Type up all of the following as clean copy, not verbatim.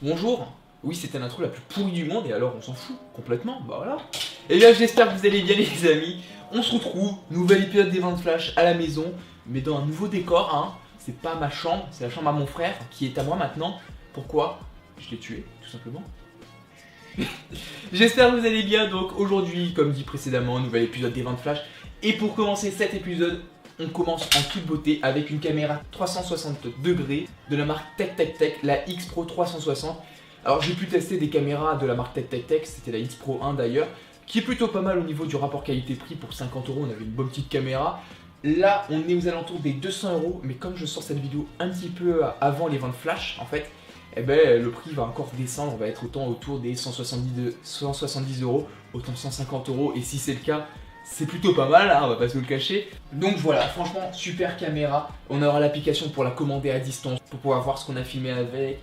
Bonjour. Oui, c'était l'intro la plus pourrie du monde et alors on s'en fout complètement, bah voilà. Et bien j'espère que vous allez bien les amis. On se retrouve, nouvel épisode des ventes flash à la maison, mais dans un nouveau décor, hein. C'est pas ma chambre, c'est la chambre à mon frère qui est à moi maintenant. Pourquoi? Je l'ai tué, tout simplement. J'espère que vous allez bien, donc aujourd'hui, comme dit précédemment, nouvel épisode des ventes flash. Et pour commencer cet épisode, on commence en toute beauté avec une caméra 360 degrés de la marque Tech, la X Pro 360. Alors j'ai pu tester des caméras de la marque Tech, c'était la X Pro 1 d'ailleurs, qui est plutôt pas mal au niveau du rapport qualité-prix. Pour 50 €, on avait une bonne petite caméra. Là, on est aux alentours des 200 €, mais comme je sors cette vidéo un petit peu avant les ventes flash, en fait, eh ben, le prix va encore descendre, on va être autant autour des 170 €, autant 150 €, et si c'est le cas, c'est plutôt pas mal, hein, on va pas se le cacher. Donc voilà, franchement, super caméra. On aura l'application pour la commander à distance, pour pouvoir voir ce qu'on a filmé avec.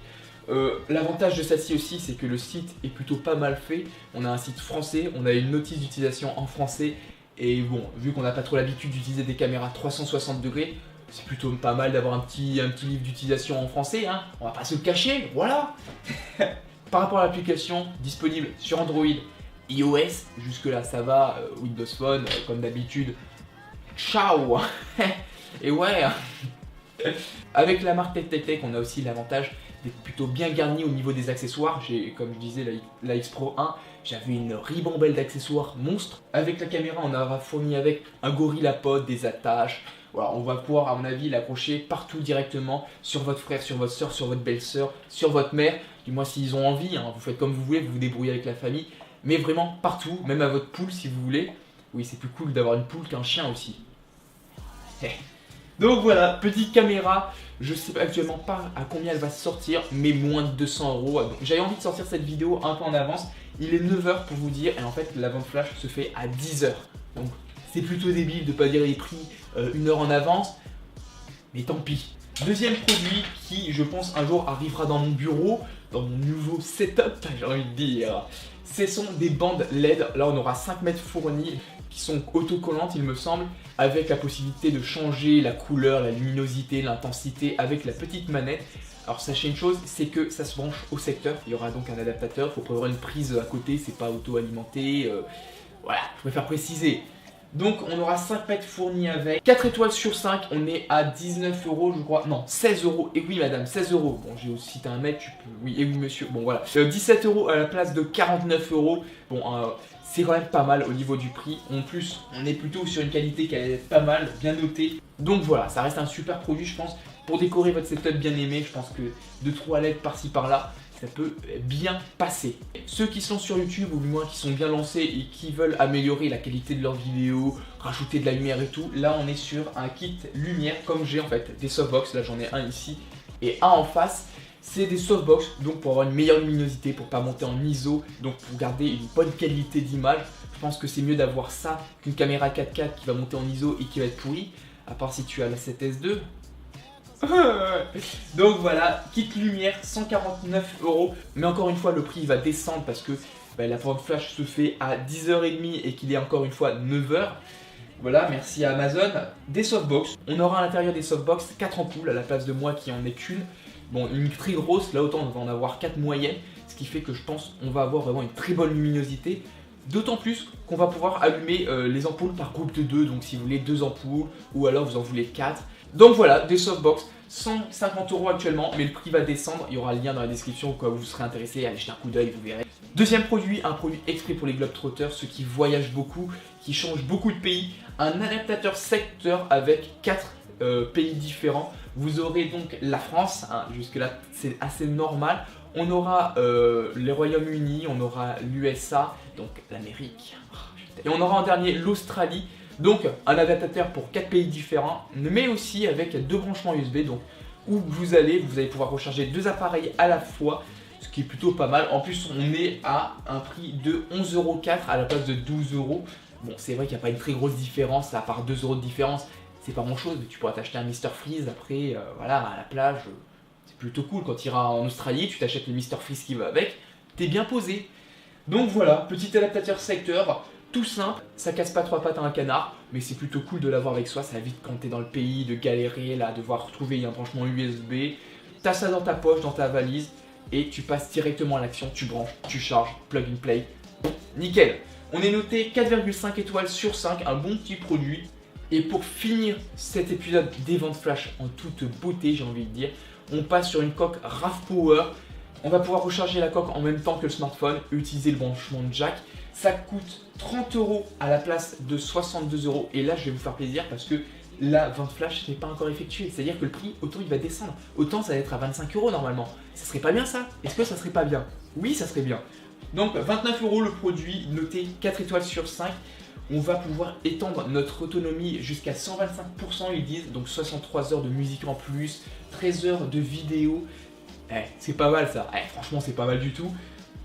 L'avantage de celle-ci aussi, c'est que le site est plutôt pas mal fait. On a un site français, on a une notice d'utilisation en français. Et bon, vu qu'on n'a pas trop l'habitude d'utiliser des caméras 360 degrés, c'est plutôt pas mal d'avoir un petit livre d'utilisation en français, hein. On va pas se le cacher, voilà. Par rapport à l'application, disponible sur Android, iOS, jusque là ça va, Windows Phone, comme d'habitude, ciao. Et ouais, avec la marque Tech, on a aussi l'avantage d'être plutôt bien garni au niveau des accessoires. J'ai, comme je disais, la X Pro 1, j'avais une ribambelle d'accessoires monstres. Avec la caméra, on aura fourni avec un GorillaPod, des attaches. Voilà, on va pouvoir, à mon avis, l'accrocher partout directement, sur votre frère, sur votre soeur, sur votre belle-sœur, sur votre mère. Du moins s'ils ont envie, hein, vous faites comme vous voulez, vous vous débrouillez avec la famille. Mais vraiment partout, même à votre poule si vous voulez. Oui, c'est plus cool d'avoir une poule qu'un chien aussi. Donc voilà, petite caméra. Je sais actuellement pas à combien elle va sortir, mais moins de 200 €. Donc j'avais envie de sortir cette vidéo un peu en avance. Il est 9 h pour vous dire, et en fait la vente flash se fait à 10 h. Donc c'est plutôt débile de pas dire les prix une heure en avance, mais tant pis. Deuxième produit qui, je pense, un jour arrivera dans mon bureau, dans mon nouveau setup, j'ai envie de dire. Ce sont des bandes LED. Là on aura 5 mètres fournis, qui sont autocollantes il me semble, avec la possibilité de changer la couleur, la luminosité, l'intensité avec la petite manette. Alors sachez une chose, c'est que ça se branche au secteur, il y aura donc un adaptateur, il faut prévoir une prise à côté, c'est pas auto-alimenté, voilà, je préfère préciser. Donc on aura 5 mètres fournis avec 4 étoiles sur 5, on est à 19 € je crois, non 16 €, et oui madame, 16 €, bon j'ai aussi cité un mètre, tu peux, oui et oui monsieur, bon voilà, 17 € à la place de 49 €, bon c'est quand même pas mal au niveau du prix. En plus, on est plutôt sur une qualité qui est pas mal, bien notée. Donc voilà, ça reste un super produit, je pense. Pour décorer votre setup bien aimé, je pense que 2-3 LED par-ci par-là, ça peut bien passer. Ceux qui sont sur YouTube, ou du moins qui sont bien lancés et qui veulent améliorer la qualité de leurs vidéos, rajouter de la lumière et tout, là on est sur un kit lumière, comme j'ai en fait des softbox. Là j'en ai un ici et un en face. C'est des softbox, donc pour avoir une meilleure luminosité, pour pas monter en ISO, donc pour garder une bonne qualité d'image. Je pense que c'est mieux d'avoir ça qu'une caméra 4K qui va monter en ISO et qui va être pourrie, à part si tu as la 7S2. Donc voilà, kit lumière, 149 €. Mais encore une fois, le prix va descendre parce que la vente flash se fait à 10h30 et qu'il est encore une fois 9 h. Voilà, merci à Amazon. Des softbox, on aura à l'intérieur des softbox 4 ampoules à la place de moi qui en ai qu'une. Bon, une très grosse, là autant on va en avoir 4 moyennes, ce qui fait que je pense qu'on va avoir vraiment une très bonne luminosité. D'autant plus qu'on va pouvoir allumer les ampoules par groupe de 2, donc si vous voulez 2 ampoules ou alors vous en voulez 4. Donc voilà, des softbox, 150 € actuellement, mais le prix va descendre, il y aura le lien dans la description au cas où vous serez intéressé, allez jeter un coup d'œil, vous verrez. Deuxième produit, un produit exprès pour les globetrotters, ceux qui voyagent beaucoup, qui changent beaucoup de pays, un adaptateur secteur avec 4 pays différents. Vous aurez donc la France, hein, jusque là c'est assez normal. On aura les Royaumes-Unis, on aura l'USA, donc l'Amérique. Et on aura en dernier l'Australie. Donc un adaptateur pour 4 pays différents, mais aussi avec 2 branchements USB. Donc où vous allez pouvoir recharger 2 appareils à la fois, ce qui est plutôt pas mal. En plus on est à un prix de 11,04 € à la place de 12 €. Bon c'est vrai qu'il n'y a pas une très grosse différence, à part 2 € de différence. C'est pas grand chose, mais tu pourras t'acheter un Mr Freeze après, voilà, à la plage. C'est plutôt cool, quand tu iras en Australie, tu t'achètes le Mr Freeze qui va avec, t'es bien posé. Donc voilà, petit adaptateur secteur, tout simple, ça casse pas 3 pattes à un canard, mais c'est plutôt cool de l'avoir avec soi, ça évite quand t'es dans le pays de galérer, là, devoir retrouver un branchement USB. T'as ça dans ta poche, dans ta valise, et tu passes directement à l'action, tu branches, tu charges, plug and play, nickel. On est noté 4,5 étoiles sur 5, un bon petit produit. Et pour finir cet épisode des ventes flash en toute beauté, j'ai envie de dire, on passe sur une coque RAV Power. On va pouvoir recharger la coque en même temps que le smartphone, utiliser le branchement jack. Ça coûte 30 € à la place de 62 €. Et là, je vais vous faire plaisir parce que la vente flash n'est pas encore effectuée. C'est-à-dire que le prix, autant il va descendre. Autant ça va être à 25 € normalement. Ça serait pas bien ça? Est-ce que ça serait pas bien? Oui, ça serait bien. Donc 29 € le produit, noté 4 étoiles sur 5. On va pouvoir étendre notre autonomie jusqu'à 125%, ils disent. Donc 63 heures de musique en plus, 13 heures de vidéo. C'est pas mal ça. Franchement, c'est pas mal du tout.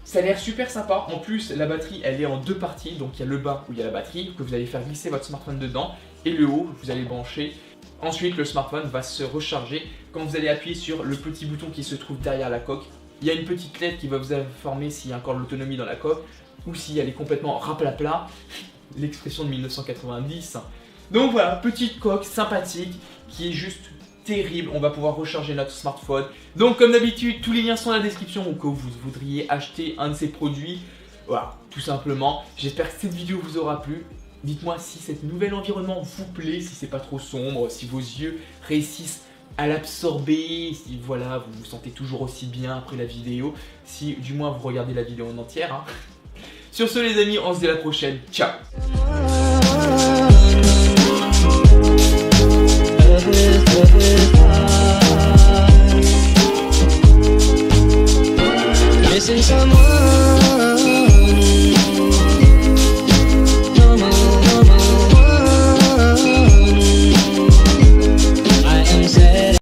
Ça a l'air super sympa. En plus, la batterie, elle est en deux parties. Donc il y a le bas où il y a la batterie, que vous allez faire glisser votre smartphone dedans. Et le haut, vous allez brancher. Ensuite, le smartphone va se recharger quand vous allez appuyer sur le petit bouton qui se trouve derrière la coque. Il y a une petite lettre qui va vous informer s'il y a encore de l'autonomie dans la coque ou si elle est complètement raplapla. L'expression de 1990. Donc voilà, petite coque sympathique qui est juste terrible. On va pouvoir recharger notre smartphone. Donc comme d'habitude, tous les liens sont dans la description au cas où vous voudriez acheter un de ces produits. Voilà, tout simplement. J'espère que cette vidéo vous aura plu. Dites-moi si cet nouvel environnement vous plaît, si c'est pas trop sombre, si vos yeux réussissent à l'absorber, si voilà, vous vous sentez toujours aussi bien après la vidéo, si du moins vous regardez la vidéo en entière. Hein. Sur ce les amis, on se dit à la prochaine. Ciao. Love it.